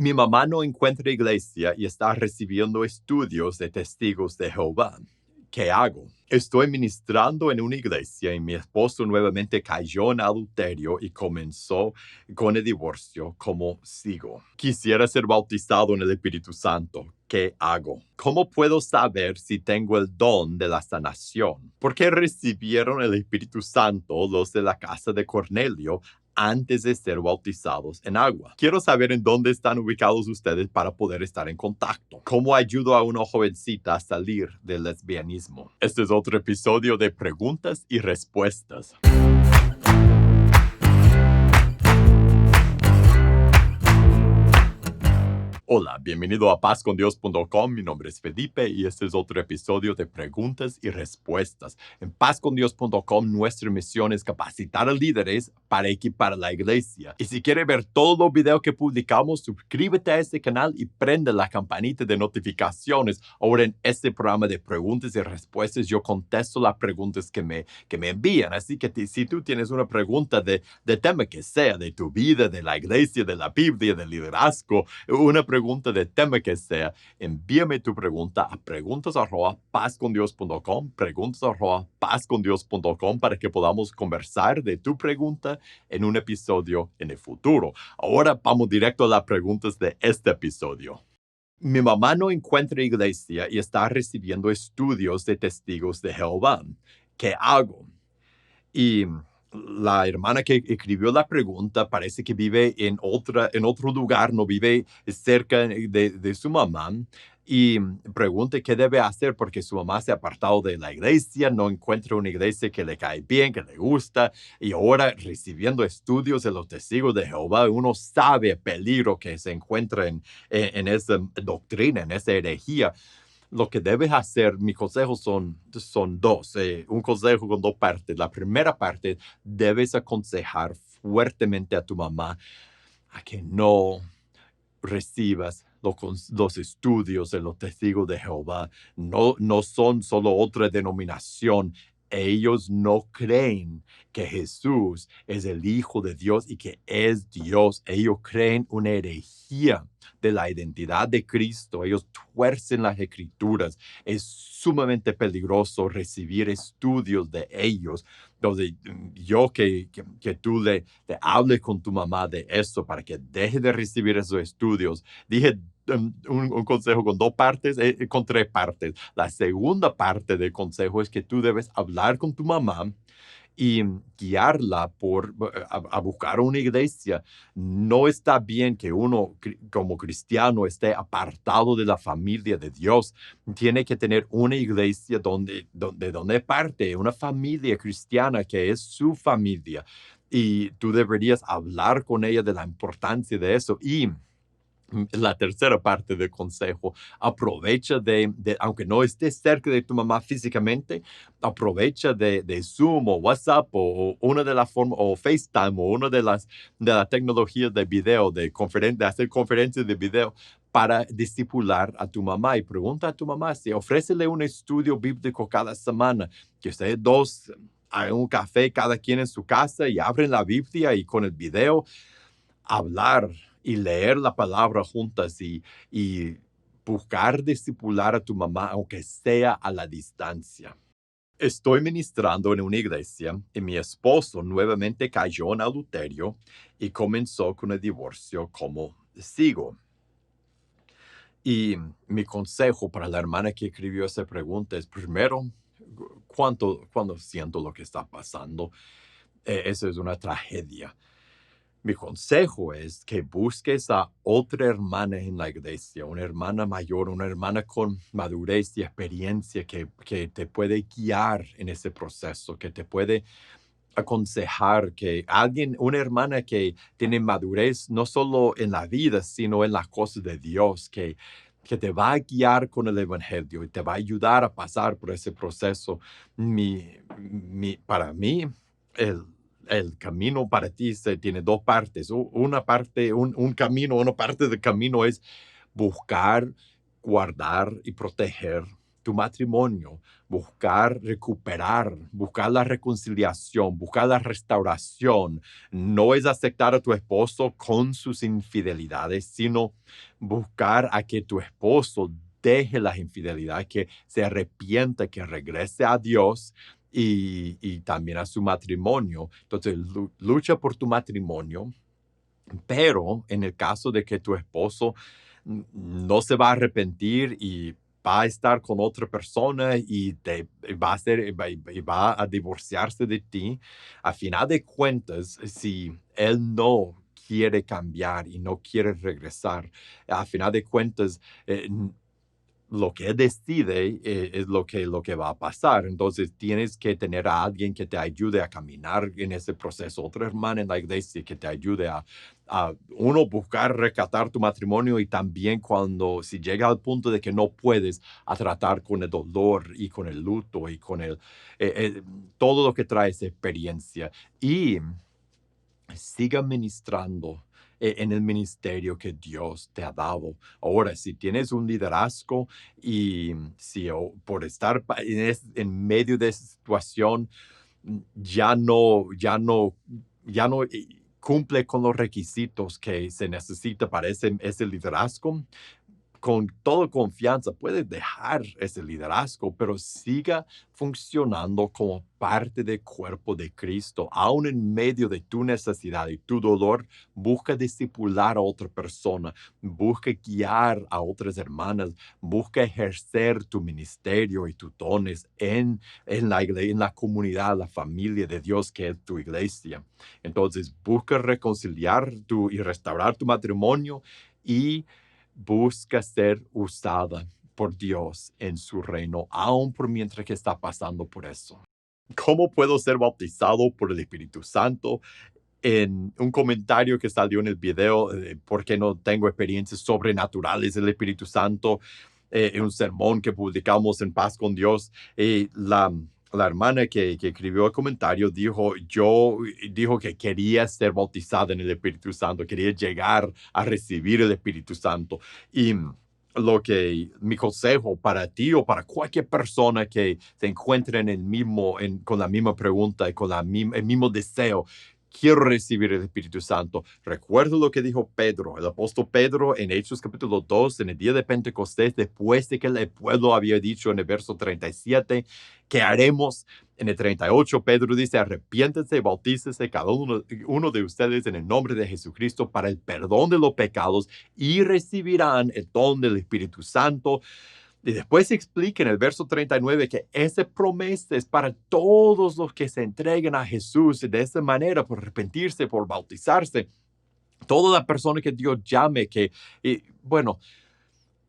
Mi mamá no encuentra iglesia y está recibiendo estudios de testigos de Jehová. ¿Qué hago? Estoy ministrando en una iglesia y mi esposo nuevamente cayó en adulterio y comenzó con el divorcio. ¿Cómo sigo? Quisiera ser bautizado en el Espíritu Santo. ¿Qué hago? ¿Cómo puedo saber si tengo el don de la sanación? ¿Por qué recibieron el Espíritu Santo los de la casa de Cornelio antes de ser bautizados en agua? Quiero saber en dónde están ubicados ustedes para poder estar en contacto. ¿Cómo ayudo a una jovencita a salir del lesbianismo? Este es otro episodio de preguntas y respuestas. Hola, bienvenido a pazcondios.com. Mi nombre es Felipe y este es otro episodio de preguntas y respuestas. En pazcondios.com nuestra misión es capacitar a líderes para equipar a la iglesia. Y si quieres ver todos los videos que publicamos, suscríbete a este canal y prende la campanita de notificaciones. Ahora en este programa de preguntas y respuestas yo contesto las preguntas que me envían. Así que si tú tienes una pregunta de tema que sea, de tu vida, de la iglesia, de la Biblia, del liderazgo, una pregunta de tema que sea, envíame tu pregunta a preguntas@pazcondios.com, preguntas@pazcondios.com para que podamos conversar de tu pregunta en un episodio en el futuro. Ahora vamos directo a las preguntas de este episodio. Mi mamá no encuentra iglesia y está recibiendo estudios de testigos de Jehová. ¿Qué hago? Y la hermana que escribió la pregunta parece que vive en otro lugar, no vive cerca de su mamá. Y pregunta qué debe hacer porque su mamá se ha apartado de la iglesia, no encuentra una iglesia que le cae bien, que le gusta. Y ahora recibiendo estudios de los testigos de Jehová, uno sabe el peligro que se encuentra en esa doctrina, en esa herejía. Lo que debes hacer, mis consejos son dos, un consejo con dos partes. La primera parte, debes aconsejar fuertemente a tu mamá a que no recibas los estudios de los testigos de Jehová. No son solo otra denominación. Ellos no creen que Jesús es el Hijo de Dios y que es Dios. Ellos creen una herejía de la identidad de Cristo. Ellos tuercen las escrituras. Es sumamente peligroso recibir estudios de ellos. Entonces, yo que tú le hables con tu mamá de eso para que deje de recibir esos estudios. Dije un consejo con dos partes, con tres partes. La segunda parte del consejo es que tú debes hablar con tu mamá y guiarla a buscar una iglesia. No está bien que uno como cristiano esté apartado de la familia de Dios. Tiene que tener una iglesia donde parte, una familia cristiana que es su familia. Y tú deberías hablar con ella de la importancia de eso. Y la tercera parte del consejo, aprovecha aunque no estés cerca de tu mamá físicamente, aprovecha de Zoom o WhatsApp o una de las formas, o FaceTime o una de las tecnologías de video, de hacer conferencias de video para discipular a tu mamá. Y pregunta a tu mamá si ofrécele un estudio bíblico cada semana, que ustedes dos hagan un café cada quien en su casa y abren la Biblia y con el video hablar y leer la palabra juntas y buscar discipular a tu mamá, aunque sea a la distancia. Estoy ministrando en una iglesia y mi esposo nuevamente cayó en adulterio y comenzó con el divorcio. ¿Cómo sigo? Y mi consejo para la hermana que escribió esa pregunta es, primero, cuando siento lo que está pasando, eso es una tragedia. Mi consejo es que busques a otra hermana en la iglesia, una hermana mayor, una hermana con madurez y experiencia que te puede guiar en ese proceso, que te puede aconsejar, una hermana que tiene madurez no solo en la vida, sino en las cosas de Dios, que te va a guiar con el evangelio y te va a ayudar a pasar por ese proceso. Para mí, el camino para ti tiene dos partes. Una parte, un camino, una parte del camino es buscar, guardar y proteger tu matrimonio, buscar recuperar, buscar la reconciliación, buscar la restauración. No es aceptar a tu esposo con sus infidelidades, sino buscar a que tu esposo deje las infidelidades, que se arrepienta, que regrese a Dios y también a su matrimonio. Entonces, lucha por tu matrimonio, pero en el caso de que tu esposo no se va a arrepentir y va a estar con otra persona y va a divorciarse de ti, a final de cuentas, si él no quiere cambiar y no quiere regresar, a final de cuentas, lo que él decide es lo que va a pasar. Entonces tienes que tener a alguien que te ayude a caminar en ese proceso, otra hermana en la iglesia que te ayude a uno, buscar rescatar tu matrimonio y también cuando, si llega al punto de que no puedes, a tratar con el dolor y con el luto y con todo lo que trae esa experiencia. Y siga ministrando en el ministerio que Dios te ha dado. Ahora, si tienes un liderazgo y si por estar en medio de esa situación ya no cumple con los requisitos que se necesita para ese liderazgo, con toda confianza puedes dejar ese liderazgo, pero siga funcionando como parte del cuerpo de Cristo. Aún en medio de tu necesidad y tu dolor, busca discipular a otra persona, busca guiar a otras hermanas, busca ejercer tu ministerio y tus dones en en la comunidad, la familia de Dios que es tu iglesia. Entonces, busca reconciliar y restaurar tu matrimonio y busca ser usada por Dios en su reino, aun por mientras que está pasando por eso. ¿Cómo puedo ser bautizado por el Espíritu Santo? En un comentario que salió en el video, ¿por qué no tengo experiencias sobrenaturales del Espíritu Santo? En un sermón que publicamos en Paz con Dios, la hermana que escribió el comentario dijo que quería ser bautizada en el Espíritu Santo, quería llegar a recibir el Espíritu Santo. Y mi consejo para ti o para cualquier persona que se encuentre con la misma pregunta y con el mismo deseo, quiero recibir el Espíritu Santo. Recuerdo lo que dijo Pedro, el apóstol Pedro en Hechos capítulo 2, en el día de Pentecostés, después de que el pueblo había dicho en el verso 37, ¿qué haremos? En el 38, Pedro dice, arrepiéntense y bautícese cada uno de ustedes en el nombre de Jesucristo para el perdón de los pecados y recibirán el don del Espíritu Santo. Y después se explica en el verso 39 que esa promesa es para todos los que se entreguen a Jesús de esa manera, por arrepentirse, por bautizarse. Toda la persona que Dios llame, bueno,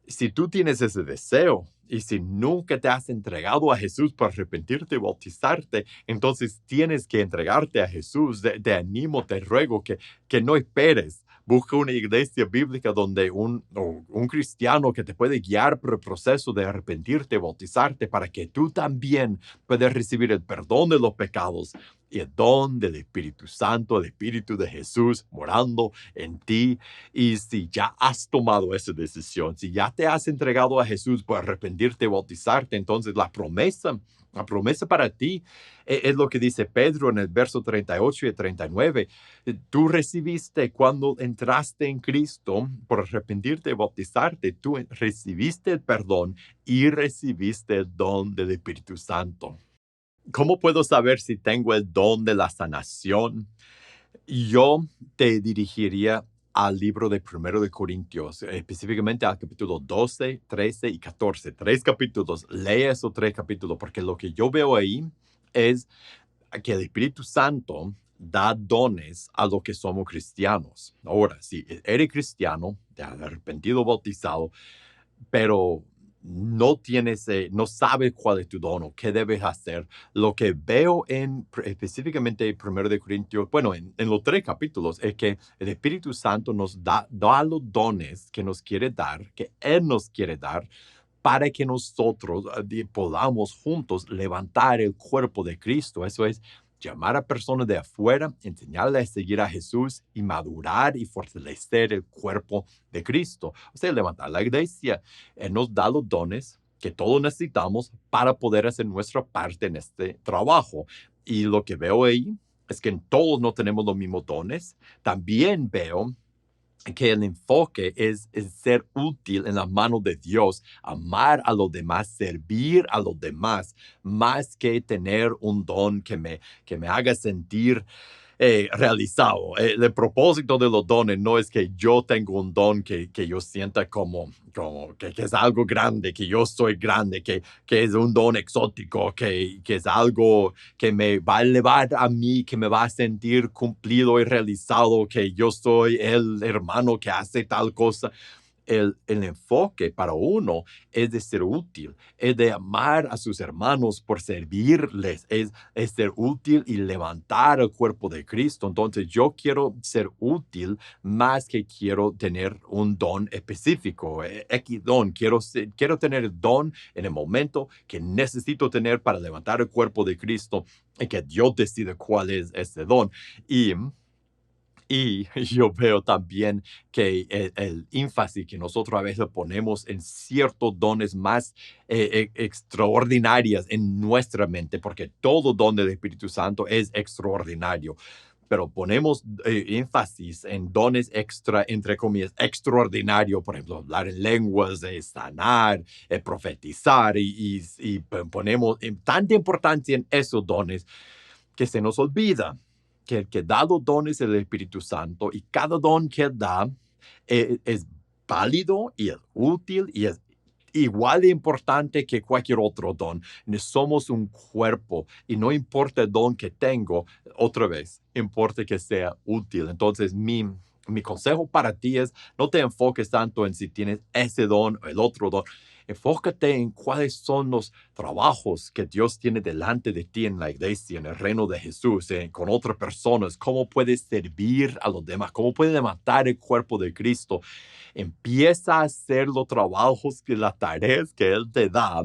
si tú tienes ese deseo y si nunca te has entregado a Jesús para arrepentirte y bautizarte, entonces tienes que entregarte a Jesús. Te animo, te ruego que no esperes. Busca una iglesia bíblica donde un cristiano que te puede guiar por el proceso de arrepentirte, bautizarte, para que tú también puedas recibir el perdón de los pecados y el don del Espíritu Santo, el Espíritu de Jesús morando en ti. Y si ya has tomado esa decisión, si ya te has entregado a Jesús por arrepentirte y bautizarte, entonces la promesa para ti es lo que dice Pedro en el verso 38 y 39. Tú recibiste cuando entraste en Cristo por arrepentirte y bautizarte, tú recibiste el perdón y recibiste el don del Espíritu Santo. ¿Cómo puedo saber si tengo el don de la sanación? Yo te dirigiría al libro de Primero de Corintios, específicamente al capítulo 12, 13 y 14. Tres capítulos. Lee esos tres capítulos, porque lo que yo veo ahí es que el Espíritu Santo da dones a los que somos cristianos. Ahora, si eres cristiano, te has arrepentido, bautizado, pero no sabes cuál es tu don o qué debes hacer. Lo que veo específicamente Primero de Corintios, bueno, en los tres capítulos, es que el Espíritu Santo nos da los dones que nos quiere dar, que Él nos quiere dar, para que nosotros podamos juntos levantar el cuerpo de Cristo. Eso es llamar a personas de afuera, enseñarles a seguir a Jesús y madurar y fortalecer el cuerpo de Cristo. O sea, levantar la iglesia. Él nos da los dones que todos necesitamos para poder hacer nuestra parte en este trabajo. Y lo que veo ahí es que todos no tenemos los mismos dones. También veo que el enfoque es ser útil en las manos de Dios, amar a los demás, servir a los demás, más que tener un don que me haga sentir realizado. El propósito de los dones no es que yo tengo un don que yo sienta como que es algo grande, que yo soy grande, que es un don exótico, que es algo que me va a elevar a mí, que me va a sentir cumplido y realizado, que yo soy el hermano que hace tal cosa. El enfoque para uno es de ser útil, es de amar a sus hermanos por servirles, es ser útil y levantar el cuerpo de Cristo. Entonces yo quiero ser útil más que quiero tener un don específico, X don. Quiero tener el don en el momento que necesito tener para levantar el cuerpo de Cristo y que Dios decide cuál es ese don. Y yo veo también que el énfasis que nosotros a veces ponemos en ciertos dones más extraordinarios en nuestra mente, porque todo don del Espíritu Santo es extraordinario, pero ponemos énfasis en dones extra, entre comillas, extraordinario, por ejemplo, hablar en lenguas, sanar, profetizar, y ponemos tanta importancia en esos dones que se nos olvida que el que da los dones es el Espíritu Santo y cada don que Él da es válido y es útil y es igual de importante que cualquier otro don. Somos un cuerpo y no importa el don que tengo, otra vez, importa que sea útil. Entonces, mi consejo para ti es no te enfoques tanto en si tienes ese don o el otro don. Enfócate en cuáles son los trabajos que Dios tiene delante de ti en la iglesia, en el reino de Jesús, con otras personas, cómo puedes servir a los demás, cómo puedes levantar el cuerpo de Cristo. Empieza a hacer los trabajos, las tareas que Él te da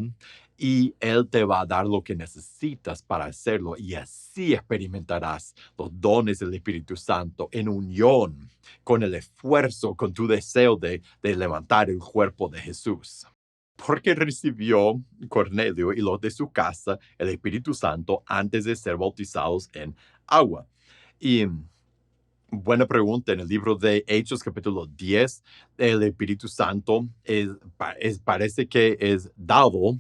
y Él te va a dar lo que necesitas para hacerlo y así experimentarás los dones del Espíritu Santo en unión con el esfuerzo, con tu deseo de levantar el cuerpo de Jesús. Porque recibió Cornelio y los de su casa el Espíritu Santo antes de ser bautizados en agua. Y buena pregunta. En el libro de Hechos, capítulo 10, el Espíritu Santo parece que es dado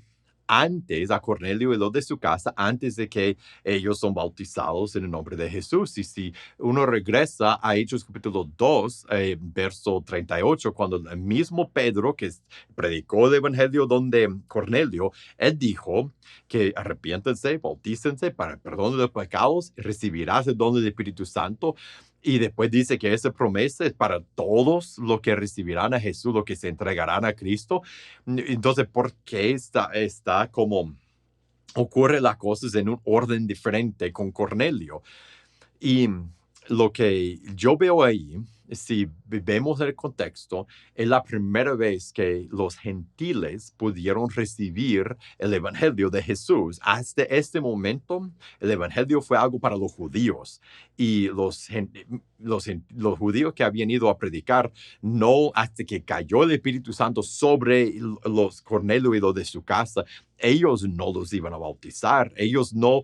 antes a Cornelio y los de su casa, antes de que ellos son bautizados en el nombre de Jesús. Y si uno regresa a Hechos capítulo 2, verso 38, cuando el mismo Pedro, que predicó el evangelio donde Cornelio, él dijo que arrepiéntense, bautícense para el perdón de los pecados, recibirás el don del Espíritu Santo. Y después dice que esa promesa es para todos los que recibirán a Jesús, los que se entregarán a Cristo. Entonces, ¿por qué está como ocurre las cosas en un orden diferente con Cornelio? Y lo que yo veo ahí, si vemos el contexto, es la primera vez que los gentiles pudieron recibir el evangelio de Jesús. Hasta este momento, el evangelio fue algo para los judíos y los judíos que habían ido a predicar, no hasta que cayó el Espíritu Santo sobre los Cornelio y los de su casa, ellos no los iban a bautizar, ellos no,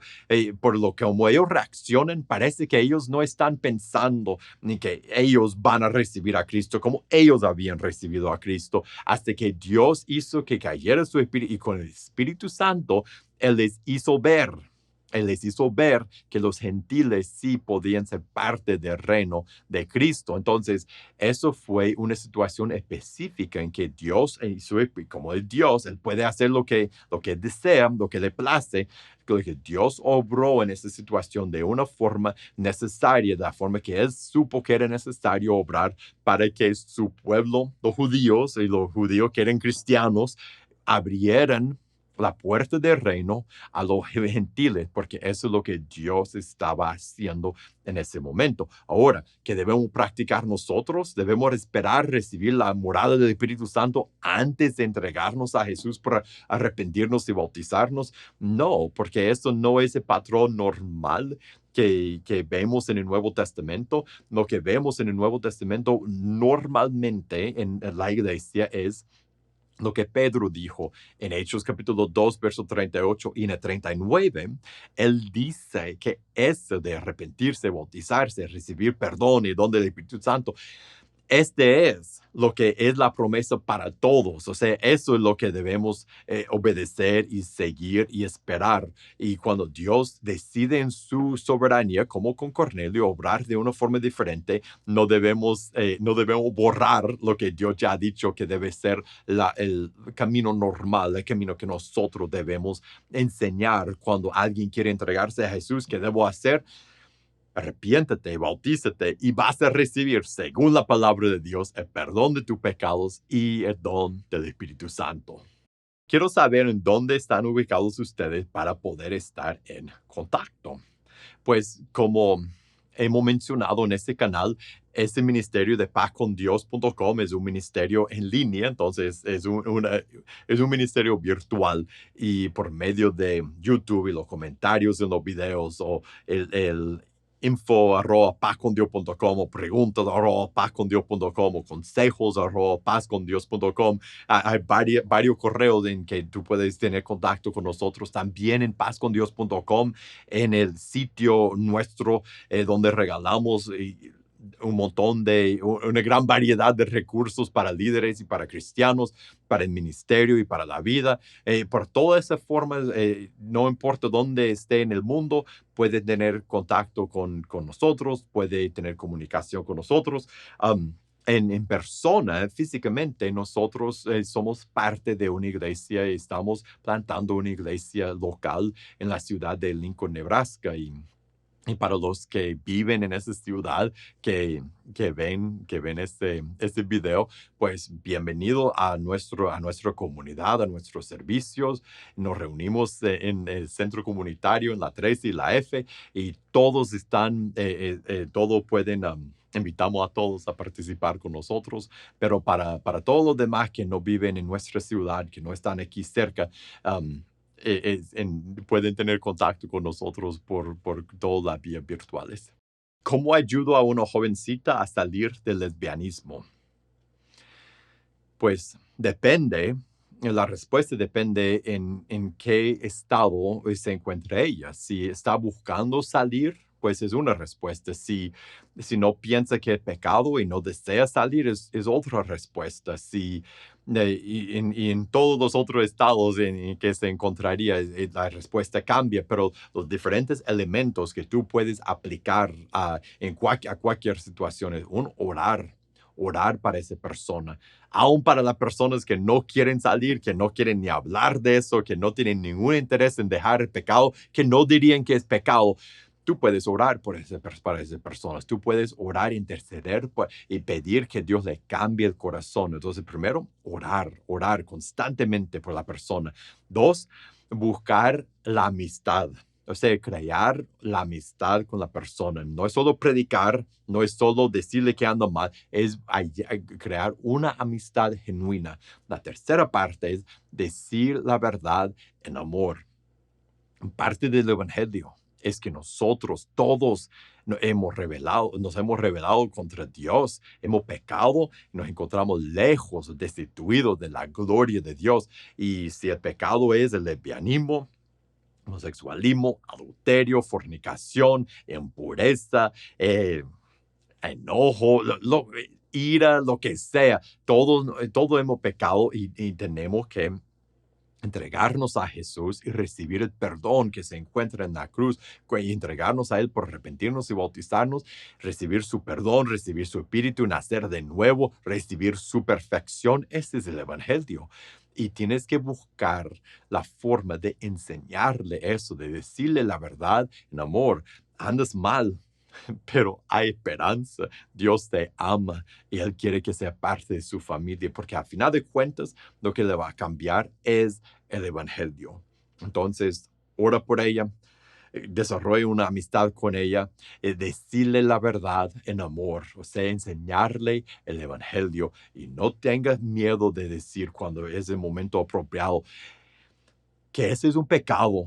por lo que como ellos reaccionan, parece que ellos no están pensando ni que ellos van a recibir a Cristo como ellos habían recibido a Cristo, hasta que Dios hizo que cayera su Espíritu y con el Espíritu Santo, Él les hizo ver que los gentiles sí podían ser parte del reino de Cristo. Entonces, eso fue una situación específica en que Dios, como es Dios, Él puede hacer lo que desea, lo que le place, que Dios obró en esa situación de una forma necesaria, de la forma que Él supo que era necesario obrar para que su pueblo, los judíos y los judíos que eran cristianos, abrieran la puerta del reino a los gentiles, porque eso es lo que Dios estaba haciendo en ese momento. Ahora, ¿qué debemos practicar nosotros? ¿Debemos esperar recibir la morada del Espíritu Santo antes de entregarnos a Jesús para arrepentirnos y bautizarnos? No, porque eso no es el patrón normal que vemos en el Nuevo Testamento. Lo que vemos en el Nuevo Testamento normalmente en la iglesia es lo que Pedro dijo en Hechos capítulo 2, verso 38 y en el 39, él dice que eso de arrepentirse, bautizarse, recibir perdón y don del Espíritu Santo, este es lo que es la promesa para todos. O sea, eso es lo que debemos obedecer y seguir y esperar. Y cuando Dios decide en su soberanía, como con Cornelio, obrar de una forma diferente, no debemos borrar lo que Dios ya ha dicho que debe ser el camino normal, el camino que nosotros debemos enseñar cuando alguien quiere entregarse a Jesús. ¿Qué debo hacer? Arrepiéntete, bautízate y vas a recibir, según la palabra de Dios, el perdón de tus pecados y el don del Espíritu Santo. Quiero saber en dónde están ubicados ustedes para poder estar en contacto. Pues como hemos mencionado en este canal, este ministerio de pazcondios.com es un ministerio en línea, entonces es un ministerio virtual y por medio de YouTube y los comentarios en los videos o el info@pazcondios.com o preguntas@pazcondios.com o consejos@pazcondios.com. Hay varios correos en que tú puedes tener contacto con nosotros también en pazcondios.com, en el sitio nuestro donde regalamos un montón una gran variedad de recursos para líderes y para cristianos, para el ministerio y para la vida. Por todas esas formas, no importa dónde esté en el mundo, puede tener contacto con nosotros, puede tener comunicación con nosotros. En persona, físicamente, nosotros somos parte de una iglesia y estamos plantando una iglesia local en la ciudad de Lincoln, Nebraska. Y para los que viven en esa ciudad, que ven este video, pues bienvenido a nuestra comunidad, a nuestros servicios. Nos reunimos en el centro comunitario, en la 3 y la F, y todos todos pueden, invitamos a todos a participar con nosotros, pero para todos los demás que no viven en nuestra ciudad, que no están aquí cerca, pueden tener contacto con nosotros por todas las vías virtuales. ¿Cómo ayudo a una jovencita a salir del lesbianismo? Pues depende, la respuesta depende en qué estado se encuentra ella. Si está buscando salir, pues es una respuesta. Si no piensa que es pecado y no desea salir, es otra respuesta. Y en todos los otros estados en que se encontraría, la respuesta cambia, pero los diferentes elementos que tú puedes aplicar a cualquier situación es orar para esa persona, aún para las personas que no quieren salir, que no quieren ni hablar de eso, que no tienen ningún interés en dejar el pecado, que no dirían que es pecado. Tú puedes orar para esas personas. Tú puedes orar, interceder y pedir que Dios le cambie el corazón. Entonces, primero, orar constantemente por la persona. Dos, buscar la amistad. O sea, crear la amistad con la persona. No es solo predicar, no es solo decirle que anda mal, es crear una amistad genuina. La tercera parte es decir la verdad en amor. Parte del evangelio es que nosotros todos nos hemos rebelado contra Dios, hemos pecado, nos encontramos lejos, destituidos de la gloria de Dios. Y si el pecado es el lesbianismo, homosexualismo, adulterio, fornicación, impureza, enojo, ira, lo que sea, todos hemos pecado y tenemos que entregarnos a Jesús y recibir el perdón que se encuentra en la cruz, y entregarnos a Él por arrepentirnos y bautizarnos, recibir su perdón, recibir su espíritu, nacer de nuevo, recibir su perfección. Ese es el evangelio. Y tienes que buscar la forma de enseñarle eso, de decirle la verdad en amor. Andas mal, pero hay esperanza. Dios te ama y Él quiere que sea parte de su familia, porque al final de cuentas lo que le va a cambiar es el evangelio. Entonces, ora por ella, desarrolla una amistad con ella, decirle la verdad en amor, o sea, enseñarle el evangelio y no tengas miedo de decir cuando es el momento apropiado que ese es un pecado,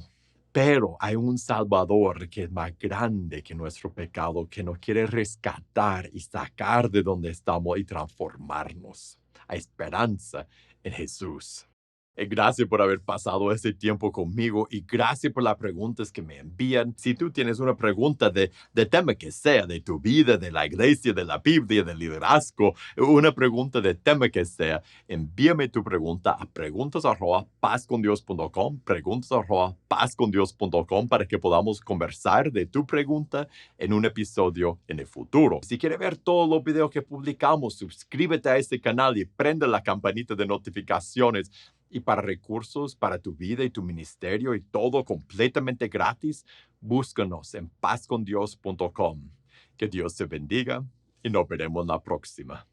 pero hay un Salvador que es más grande que nuestro pecado, que nos quiere rescatar y sacar de donde estamos y transformarnos. a esperanza en Jesús. Gracias por haber pasado ese tiempo conmigo y gracias por las preguntas que me envían. Si tú tienes una pregunta de tema que sea, de tu vida, de la iglesia, de la Biblia, del liderazgo, una pregunta de tema que sea, envíame tu pregunta a preguntas@pazcondios.com, preguntas@pazcondios.com para que podamos conversar de tu pregunta en un episodio en el futuro. Si quieres ver todos los videos que publicamos, suscríbete a este canal y prende la campanita de notificaciones. Y para recursos para tu vida y tu ministerio y todo completamente gratis, búscanos en pazcondios.com. Que Dios te bendiga y nos veremos la próxima.